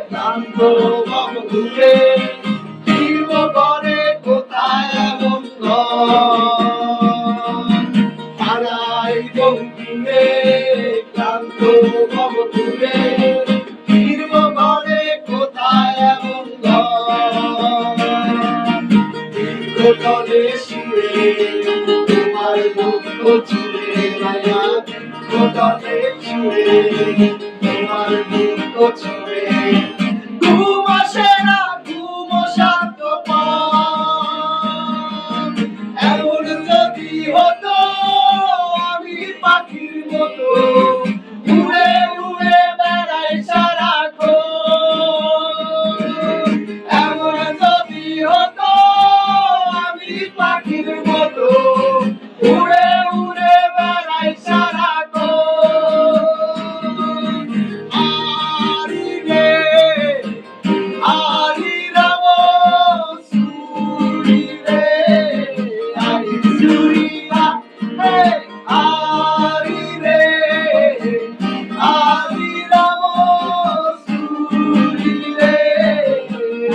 ক্লান্ত বন্ধুরে ফিরব ঘরে কোথায় এমন হারাই বন্ধুরে ক্লান্ত বন্ধুরে ফিরব ঘরে কোথায় এমন দীর্ঘতলে শুয়ে তোমার দুঃখ ছুঁয়ে মায়া দীর্ঘতলে শুয়ে তোমার দুঃখ ছুঁয়ে ঘুম আসে না ঘুম শান্ত এমন যদি হতো আমি পাখির মতো উড়ে উড়ে বেড়াই সারাক্ষণ এমন যদি হতো আমি পাখির মতো উড়ে উড়ে বেড়াই সারাক্ষণ আরি রে আরি রাম সুরি রে আরি সুরিয়া হে আরি রে আরি রাম সুরি রে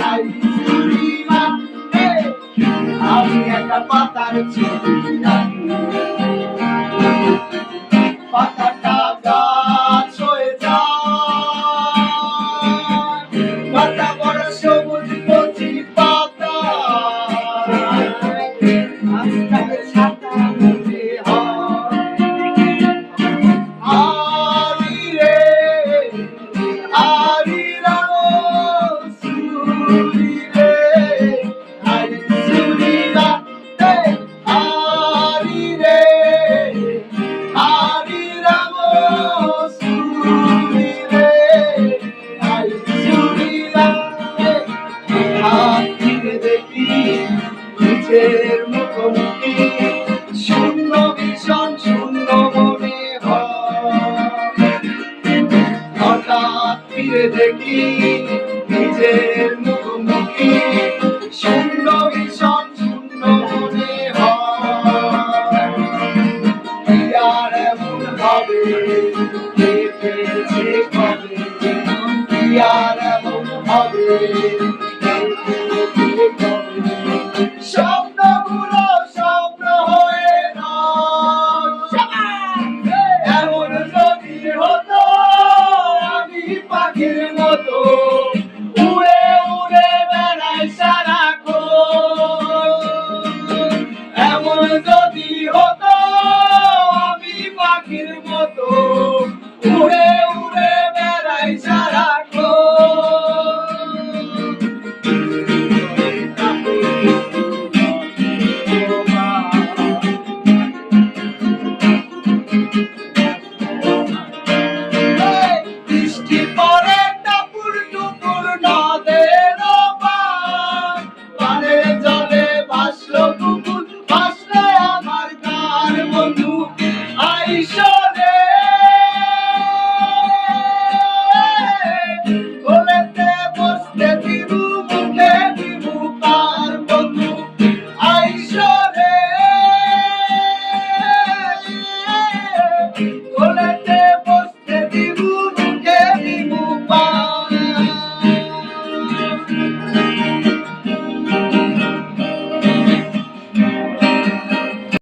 আরি সুরিয়া হে আমি একটা পাতার ছবি পাতাটা গাছ হয়ে যায় পাতা বড় সবুজ কচি পাতা আস্তে ছাতা মনে আরি রে আরি রাম সুরি রে আরি সুরিয়া হে আরি রে আরি রাম সুরি রে আরি সুরিয়া হে হাত ফিরে দেখি নিজের মুখোমুখি শূন্য ভীষণ শূন্য মনে হয় হঠাৎ ফিরে দেখি নিজের মুখোমুখি শূন্য ভীষণ শূন্য মনে হয় কি আর এমন হবে কে পেয়েছে কবে কি আর এমন হবে কে পেয়েছে কবে স্বপ্নগুলো স্বপ্ন হয়ে এমন যদি হতো আমি পাখির মতো উড়ে উড়ে বেড়াই সারাক্ষণ এমন যদি হতো আমি পাখির মতো উড়ে